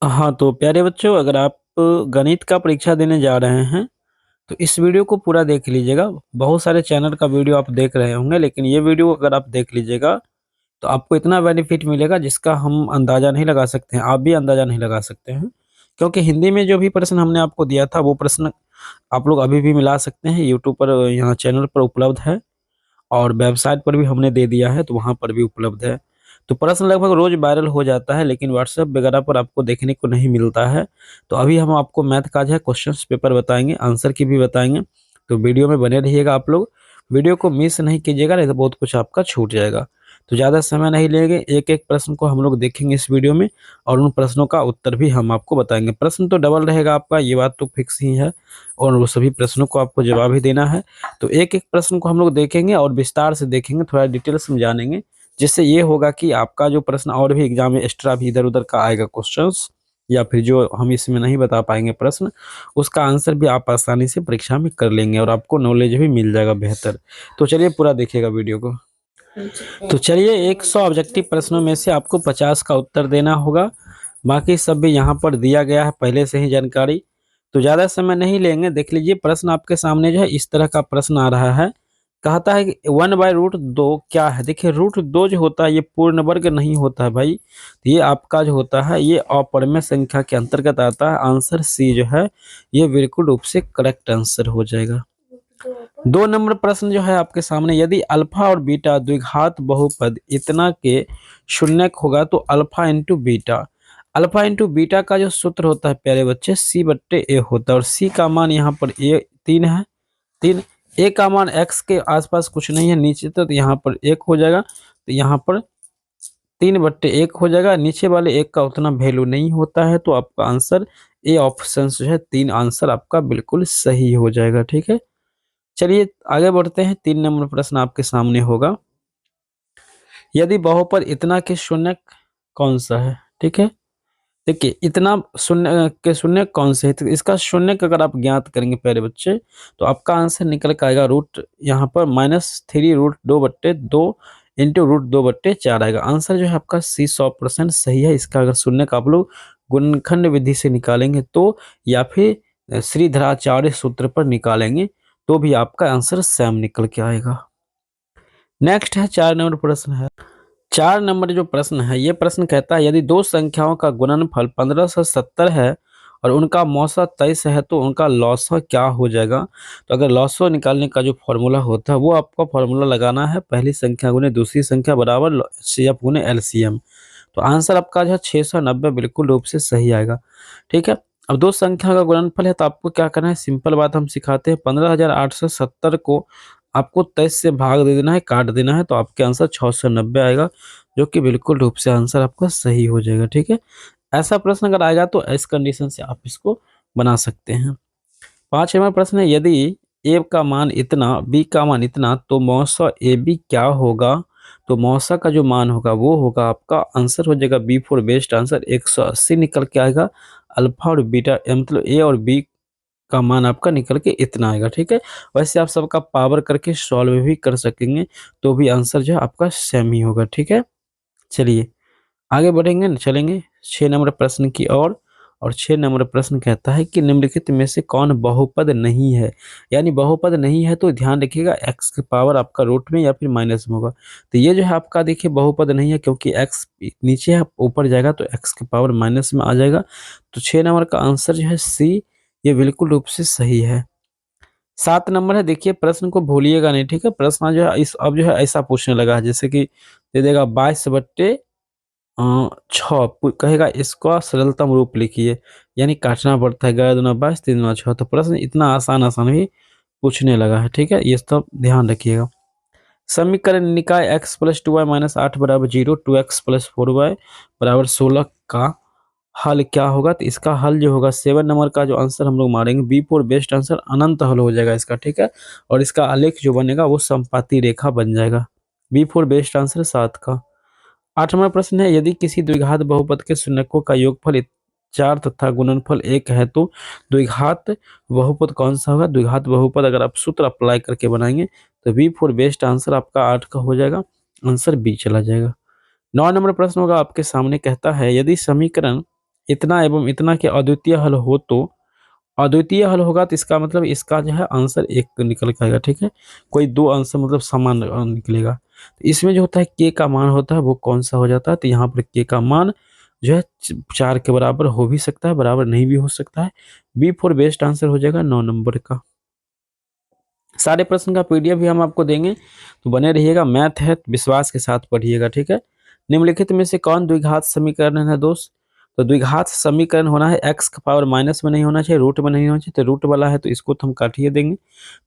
हाँ, तो प्यारे बच्चों, अगर आप गणित का परीक्षा देने जा रहे हैं, तो इस वीडियो को पूरा देख लीजिएगा। बहुत सारे चैनल का वीडियो आप देख रहे होंगे, लेकिन ये वीडियो अगर आप देख लीजिएगा, तो आपको इतना बेनिफिट मिलेगा जिसका हम अंदाज़ा नहीं लगा सकते हैं, आप भी अंदाज़ा नहीं लगा सकते हैं। क्योंकि हिंदी में जो भी प्रश्न हमने आपको दिया था, वो प्रश्न आप लोग अभी भी मिला सकते हैं। यूट्यूब पर यहाँ चैनल पर उपलब्ध है और वेबसाइट पर भी हमने दे दिया है, तो वहाँ पर भी उपलब्ध है। तो प्रश्न लगभग रोज़ वायरल हो जाता है, लेकिन व्हाट्सएप वगैरह पर आपको देखने को नहीं मिलता है। तो अभी हम आपको मैथ का जो है क्वेश्चंस पेपर बताएँगे, आंसर की भी बताएँगे। तो वीडियो में बने रहिएगा आप लोग। वीडियो को मिस नहीं कीजिएगा, नहीं तो बहुत कुछ आपका छूट जाएगा। तो ज़्यादा समय नहीं लेंगे, एक-एक प्रश्न को हम लोग देखेंगे इस वीडियो में और उन प्रश्नों का उत्तर भी हम आपको बताएँगे। प्रश्न तो डबल रहेगा आपका, ये बात तो फिक्स ही है और वो सभी प्रश्नों को आपको जवाब ही देना है। तो एक-एक प्रश्न को हम लोग देखेंगे और विस्तार से देखेंगे, थोड़ा डिटेल्स में जानेंगे, जिससे ये होगा कि आपका जो प्रश्न और भी एग्ज़ाम में एक्स्ट्रा भी इधर-उधर का आएगा क्वेश्चंस या फिर जो हम इसमें नहीं बता पाएँगे प्रश्न, उसका आंसर भी आप आसानी से परीक्षा में कर लेंगे और आपको नॉलेज भी मिल जाएगा बेहतर। तो चलिए पूरा देखिएगा वीडियो को। तो चलिए 100 ऑब्जेक्टिव प्रश्नों में से आपको 50 का उत्तर देना होगा। बाकी सब भी यहाँ पर दिया गया है पहले से ही जानकारी। तो ज़्यादा समय नहीं लेंगे, देख लीजिए प्रश्न आपके सामने जो है इस तरह का प्रश्न आ रहा है। कहता है कि 1/√2 क्या है? देखिए √2 जो होता है ये पूर्ण वर्ग नहीं होता है भाई। तो ये आपका जो होता है ये अपरिमेय संख्या के अंतर्गत आता है। आंसर सी जो है ये बिल्कुल रूप से करेक्ट आंसर हो जाएगा। 2 नंबर प्रश्न जो है आपके सामने, यदि अल्फा और बीटा द्विघात बहुपद इतना के शून्यक होगा तो alpha into beta. Alpha into beta का जो सूत्र होता है प्यारे बच्चे C/A होता है और C का मान यहाँ पर ए 3 है, 3। A का मान x के आसपास कुछ नहीं है नीचे, तो यहाँ पर 1 हो जाएगा। तो यहाँ पर 3/1 हो जाएगा। नीचे वाले 1 का उतना वैल्यू नहीं होता है, तो आपका आंसर ए ऑप्शन जो है 3 आंसर आपका बिल्कुल सही हो जाएगा। ठीक है, चलिए आगे बढ़ते हैं। 3 नंबर प्रश्न आपके सामने होगा, यदि बहुपद इतना के शून्यक कौन सा है? ठीक है, देखिए इतना शून्य के शून्य कौन से है, तो इसका शून्यक अगर आप ज्ञात करेंगे प्यारे बच्चे, तो आपका आंसर निकल के आएगा रूट यहाँ पर -3√2/2 इंटू √2/4 आएगा। आंसर जो है आपका सी 100% सही है। इसका अगर शून्यक आप लोग गुणनखंड विधि से निकालेंगे तो, या फिर श्रीधराचार्य सूत्र पर निकालेंगे तो भी आपका आंसर सेम निकल के आएगा। नेक्स्ट है 4 नंबर प्रश्न है। 4 नंबर जो प्रश्न है, ये प्रश्न कहता है यदि दो संख्याओं का गुणनफल 1570 है और उनका मौसा 23 है तो उनका लौसा क्या हो जाएगा? तो अगर लौसा निकालने का जो फॉर्मूला होता है वो आपको फॉर्मूला लगाना है, पहली संख्या गुने दूसरी संख्या बराबर एचसीएफ गुने एलसीएम। तो आंसर आपका जो है 690 बिल्कुल रूप से सही आएगा। ठीक है, अब दो संख्या का गुणनफल है तो आपको क्या करना है, सिंपल बात हम सिखाते हैं। 15,870 को आपको 23 से भाग दे देना है, काट देना है, तो आपके आंसर 690 आएगा, जो कि बिल्कुल रूप से आंसर आपका सही हो जाएगा। ठीक है, ऐसा प्रश्न अगर आएगा तो इस कंडीशन से आप इसको बना सकते हैं। 5वां प्रश्न है, यदि ए का मान इतना, बी का मान इतना, तो मौसा ए बी क्या होगा? तो मौसा का जो मान होगा वो होगा आपका, आंसर हो जाएगा बी फॉर बेस्ट आंसर 180 निकल के आएगा। अल्फा और बीटा मतलब ए और बी का मान आपका निकल के इतना आएगा। ठीक है, वैसे आप सबका पावर करके सॉल्व भी कर सकेंगे, तो भी आंसर जो है आपका सेम ही होगा। ठीक है, चलिए आगे बढ़ेंगे न, चलेंगे 6 नंबर प्रश्न की ओर। और 6 नंबर प्रश्न कहता है कि निम्नलिखित में से कौन बहुपद नहीं है? यानी बहुपद नहीं है तो ध्यान रखिएगा x की पावर आपका रूट में या फिर माइनस में होगा। तो ये जो है आपका देखिए बहुपद नहीं है, क्योंकि x नीचे है ऊपर जाएगा तो x की पावर माइनस में आ जाएगा। तो 6 नंबर का आंसर जो है सी, ये बिल्कुल रूप से सही है। 7 नंबर है, देखिए प्रश्न को भूलिएगा नहीं। ठीक है, प्रश्न जो है इस अब जो है ऐसा पूछने लगा है, जैसे कि दे देगा 22/6 कहेगा इसका सरलतम रूप लिखिए, यानी काटना पड़ता है 11 दूना 22 3 दूना 6। तो प्रश्न इतना आसान आसान भी पूछने लगा है। ठीक है, ये सब ध्यान रखिएगा। समीकरण निकाय x + 2y - 8 = 0, 2x + 4y = 16 का हल क्या होगा? तो इसका हल जो होगा 7 नंबर का जो आंसर हम लोग मारेंगे बी फॉर बेस्ट आंसर, अनंत हल हो जाएगा इसका। ठीक है, और इसका आलेख जो बनेगा वो समपाती रेखा बन जाएगा। बी फॉर बेस्ट आंसर 7 का। 8वां प्रश्न है, यदि किसी द्विघात बहुपद के शून्यकों का योगफल 4 तथा गुणनफल 1 है तो द्विघात बहुपद कौन सा होगा? द्विघात बहुपद अगर आप सूत्र अप्लाई करके बनाएंगे तो बी फॉर बेस्ट आंसर आपका 8 का हो जाएगा, आंसर बी चला जाएगा। 9 नंबर प्रश्न होगा आपके सामने, कहता है यदि समीकरण इतना एवं इतना के अद्वितीय हल हो तो अद्वितीय हल होगा तो इसका मतलब इसका जो है आंसर एक निकल के आएगा, ठीक है। कोई दो आंसर मतलब समान निकलेगा। तो इसमें जो होता है के का मान होता है वो कौन सा हो जाता है, तो यहाँ पर के का मान जो है 4 के बराबर हो भी सकता है, बराबर नहीं भी हो सकता है। बी फोर बेस्ट आंसर हो जाएगा 9 नंबर का। सारे प्रश्न का पीडीएफ भी हम आपको देंगे, तो बने रहिएगा। मैथ है विश्वास के साथ पढ़िएगा, ठीक है। निम्नलिखित में से कौन द्विघात समीकरण है दोस्त? तो द्विघात समीकरण होना है एक्स का पावर माइनस में नहीं होना चाहिए, रूट में नहीं होना चाहिए। तो रूट वाला है तो इसको तो हम काट ही देंगे।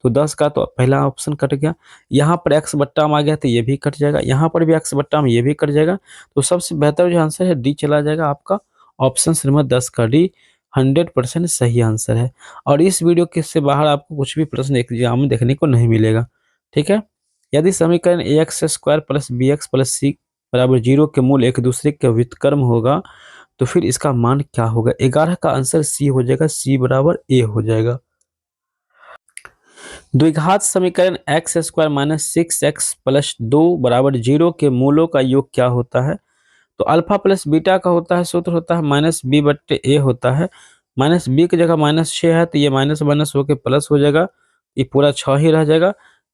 तो 10 का तो पहला ऑप्शन कट गया। यहाँ पर एक्स बट्टा में आ गया तो ये भी कट जाएगा, यहाँ पर भी एक्स बट्टा में ये भी कट जाएगा। तो सबसे बेहतर जो आंसर है डी चला जाएगा आपका। ऑप्शन नंबर 10 का डी 100% सही आंसर है। और इस वीडियो के से बाहर आपको कुछ भी प्रश्न एग्जाम में देखने को नहीं मिलेगा, ठीक है। यदि समीकरण A X square plus B X plus C बराबर 0 के मूल एक दूसरे के व्युत्क्रम होगा तो फिर इसका मान क्या होगा? 11 का आंसर सी हो जाएगा, सी बराबर ए हो जाएगा। द्विघात समीकरण x square minus 6x plus 2 बराबर 0 के मूलों का योग क्या होता है? तो अल्फा प्लस बीटा का होता है, सूत्र होता है माइनस बी बट्टे ए होता है। माइनस बी की जगह माइनस 6 है तो ये माइनस माइनस होकर प्लस हो जाएगा, ये पूरा 6 ही रह जाएगा।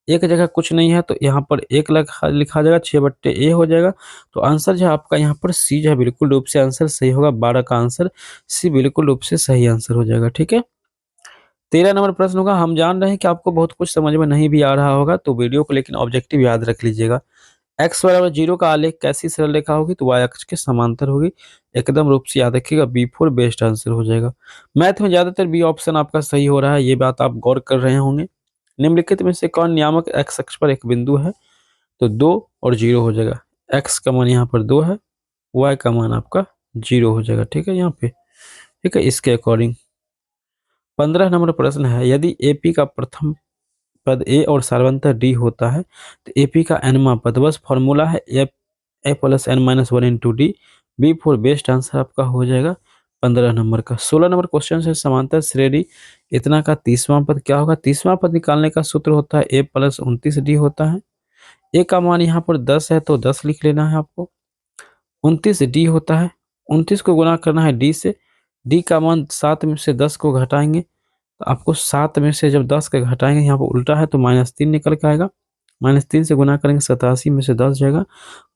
एक जगह कुछ नहीं है तो यहाँ पर एक लिखा जाएगा, 6 बट्टे ए हो जाएगा। तो आंसर जो है आपका यहाँ पर सी जो है बिल्कुल रूप से आंसर सही होगा। 12 का आंसर सी बिल्कुल रूप से सही आंसर हो जाएगा, ठीक है। 13 नंबर प्रश्न होगा। हम जान रहे हैं कि आपको बहुत कुछ समझ में नहीं भी आ रहा होगा, तो वीडियो को लेकिन ऑब्जेक्टिव याद रख लीजिएगा। एक्स बराबर 0 का आलेख कैसी सरल रेखा होगी? तो वाई अक्ष के समांतर होगी। एकदम रूप से याद रखिएगा, बी फोर बेस्ट आंसर हो जाएगा। मैथ में ज्यादातर बी ऑप्शन आपका सही हो रहा है, ये बात आप गौर कर रहे होंगे। निम्नलिखित में से कौन नियामक एक्स अक्ष पर एक बिंदु है? तो 2 और 0 हो जाएगा। एक्स का मान यहाँ पर 2 है, वाई का मान आपका 0 हो जाएगा, ठीक है यहाँ पे, ठीक है। इसके अकॉर्डिंग 15 नंबर प्रश्न है, यदि एपी का प्रथम पद ए और सार्वंतर डी होता है तो एपी का एनवा पद, बस फॉर्मूला है A plus N minus one into D. B four best answer आपका हो जाएगा 15 नंबर का। 16 नंबर क्वेश्चन है, समांतर श्रेणी इतना का 30वां पद क्या होगा? 30वां पद निकालने का सूत्र होता है ए प्लस 29 डी होता है। ए का मान यहाँ पर 10 है तो 10 लिख लेना है आपको। 29 डी होता है, 29 को गुना करना है डी से। डी का मान 7 में से 10 को घटाएंगे तो आपको 7 में से जब 10 के घटाएंगे, यहाँ पर उल्टा है तो -3 निकल के आएगा। -3 से गुना करेंगे 87 में से 10 जाएगा,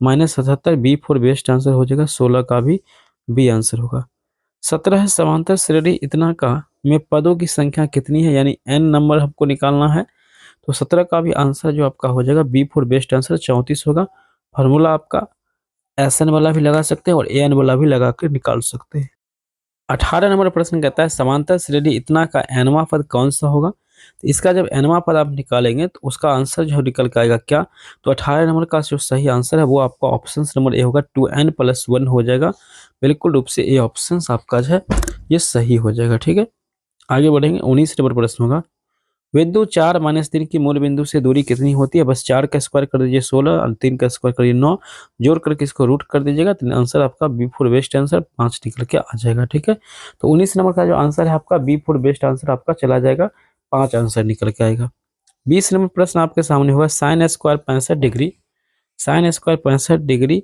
-77। बी फोर बेस्ट आंसर हो जाएगा। 16 का भी बी आंसर होगा। 17 है, समांतर श्रेणी इतना का में पदों की संख्या कितनी है, यानी n नंबर हमको निकालना है। तो 17 का भी आंसर जो आपका हो जाएगा बी फोर बेस्ट आंसर 34 होगा। फार्मूला आपका SN वाला भी लगा सकते हैं और AN वाला भी लगा कर निकाल सकते हैं। 18 नंबर प्रश्न कहता है, समांतर श्रेणी इतना का nवां पद कौन सा होगा? तो इसका जब nवां पद आप निकालेंगे तो उसका आंसर जो निकल के आएगा क्या? तो 18 नंबर का जो सही आंसर है वो आपका ऑप्शन नंबर ए होगा, 2n प्लस 1 हो जाएगा। बिल्कुल रूप से ए ऑप्शन आपका जो है ये सही हो जाएगा, ठीक है। आगे बढ़ेंगे। 19 नंबर प्रश्न होगा, बिंदु 4 -3 की मूल बिंदु से दूरी कितनी होती है? बस 4 का स्क्वायर कर दीजिए 16 और 3 का स्क्वायर करिए 9, जोड़ करके इसको रूट कर दीजिएगा तो आंसर आपका बी फोर बेस्ट आंसर 5 निकल के आ जाएगा, ठीक है। तो 19 नंबर का जो आंसर है आपका बी फोर बेस्ट आंसर आपका चला जाएगा, 5 आंसर निकल के आएगा। 20 नंबर प्रश्न आपके सामने होगा, sine square 65 degree, sine square 65 degree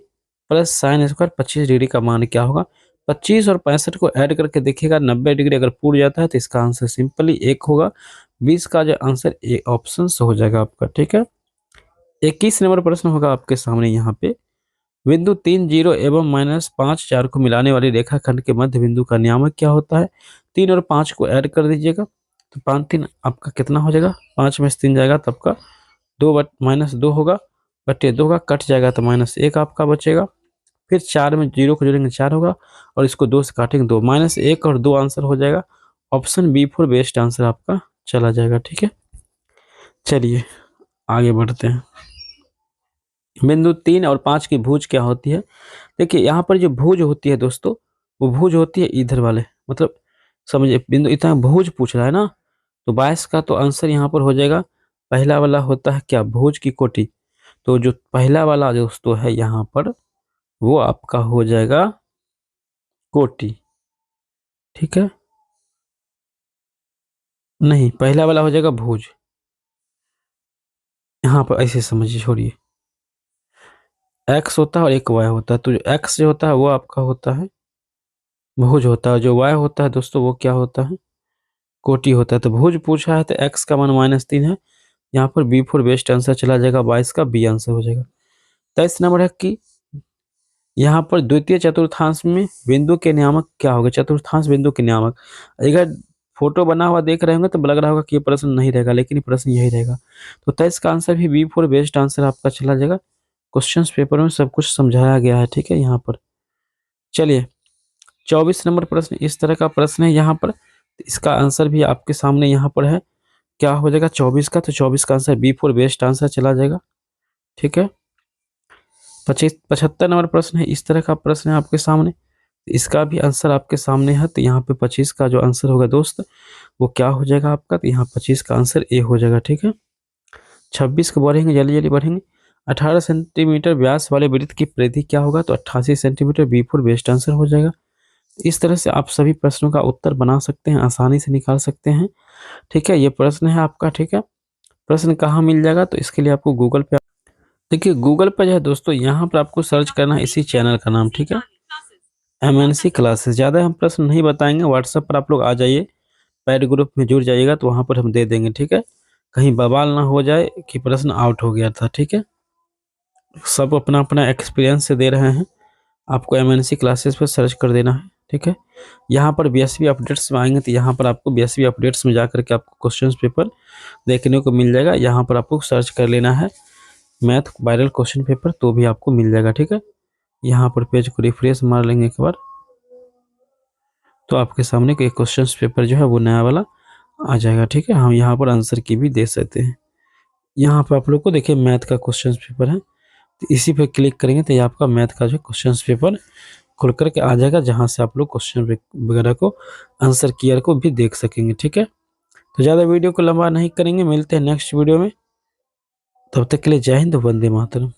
plus sine square 25 degree का मान क्या होगा? 25 और 65 को ऐड करके देखिएगा, 90 डिग्री अगर पूर जाता है तो इसका आंसर सिंपली 1 होगा। 20 का जो आंसर ए ऑप्शन हो जाएगा आपका, ठीक है। 21 नंबर प्रश्न होगा आपके सामने यहाँ पे, बिंदु 3 0 एवं -5 4 को मिलाने वाली रेखाखंड के मध्य बिंदु का नियामक क्या होता है? 3 और 5 को ऐड कर दीजिएगा तो 5 3 आपका कितना हो जाएगा? 5 में से 3 जाएगा तब का 2 -2 होगा, बटे 2 का कट जाएगा तो -1 आपका बचेगा। फिर 4 में 0 को जोड़ेंगे 4 होगा और इसको 2 से काटेंगे 2, -1 और 2 आंसर हो जाएगा। Option B four best answer आपका चला जाएगा, ठीक है। चलिए आगे बढ़ते हैं। बिंदु 3 और 5 की भुज क्या होती है? देखिए यहाँ पर जो भुज होती है दोस्तों, वो भुज होती है इधर वाले, मतलब समझिए बिंदु इतना भुज पूछ रहा है ना, तो 22 का तो आंसर यहाँ पर हो जाएगा। पहला वाला होता है क्या? भुज की कोटि। तो जो पहला वाला दोस्तों है यहाँ पर वो आपका हो जाएगा कोटि, ठीक है। नहीं, पहला वाला हो जाएगा भुज। यहाँ पर ऐसे समझिए, छोड़िए, एक्स होता है और एक वाई होता है, तो जो एक्स जो होता है वो आपका होता है भुज होता है, जो y होता है दोस्तों वो क्या होता है, कोटि होता है। तो भुज पूछा है तो x का मान -3 है। यहाँ पर B4 बेस्ट आंसर चला जाएगा, 22 का बी आंसर हो जाएगा। 23 नंबर है कि यहाँ पर द्वितीय चतुर्थांश में बिंदु के नियामक क्या होगा, चतुर्थांश बिंदु के नियामक। अगर फोटो बना हुआ देख रहे होंगे तो लग रहा होगा कि ये प्रश्न नहीं रहेगा, लेकिन ये प्रश्न यही रहेगा। तो 23 का आंसर भी B4 बेस्ट आंसर आपका चला जाएगा। क्वेश्चन पेपर में सब कुछ समझाया गया है, ठीक है यहाँ पर। चलिए 24 नंबर प्रश्न इस तरह का प्रश्न है यहाँ पर, इसका आंसर भी आपके सामने यहाँ पर है। क्या हो जाएगा 24 का, तो 24 का आंसर B4 बेस्ट आंसर चला जाएगा, ठीक है। 75 नंबर प्रश्न है इस तरह का प्रश्न है आपके सामने, इसका भी आंसर आपके सामने है। तो यहाँ पे 25 का जो आंसर होगा दोस्त वो क्या हो जाएगा आपका, तो यहाँ 25 का आंसर ए हो जाएगा, ठीक है। 26 को बढ़ेंगे, जल्दी जल्दी बढ़ेंगे। 18 सेंटीमीटर व्यास वाले वृत्त की परिधि क्या होगा, तो 88 सेंटीमीटर, B4 बेस्ट आंसर हो जाएगा। इस तरह से आप सभी प्रश्नों का उत्तर बना सकते हैं, आसानी से निकाल सकते हैं, ठीक है। ये प्रश्न है आपका, ठीक है। प्रश्न कहाँ मिल जाएगा, तो इसके लिए आपको गूगल पे, देखिए गूगल पे जो है दोस्तों यहाँ पर आपको सर्च करना है इसी चैनल का नाम, ठीक है, MNC क्लासेस। ज़्यादा हम प्रश्न नहीं बताएंगे, व्हाट्सएप पर आप लोग आ जाइए, पेड ग्रुप में जुड़ जाइएगा तो वहाँ पर हम दे देंगे, ठीक है। कहीं बवाल ना हो जाए कि प्रश्न आउट हो गया था, ठीक है। सब अपना अपना एक्सपीरियंस से दे रहे हैं, आपको MNC क्लासेस पर सर्च कर देना है, ठीक है। यहाँ पर BSB अपडेट्स में आएंगे तो यहाँ पर आपको BSB अपडेट्स में जाकर के आपको क्वेश्चन पेपर देखने को मिल जाएगा। यहाँ पर आपको सर्च कर लेना है मैथ वायरल क्वेश्चन पेपर, तो भी आपको मिल जाएगा, ठीक है। यहाँ पर पेज को रिफ्रेश मार लेंगे एक बार, तो आपके सामने एक क्वेश्चन पेपर जो है वो नया वाला आ जाएगा, ठीक है। हम यहाँ पर आंसर की भी दे सकते हैं। यहाँ पर आप लोग को देखिए मैथ का क्वेश्चन पेपर है, तो इसी पे क्लिक करेंगे तो ये आपका मैथ का जो क्वेश्चन पेपर खुल करके आ जाएगा, जहाँ से आप लोग क्वेश्चन वगैरह को, आंसर कियर को भी देख सकेंगे, ठीक है। तो ज़्यादा वीडियो को लंबा नहीं करेंगे, मिलते हैं नेक्स्ट वीडियो में, तब तक के लिए जय हिंद, वंदे मातरम।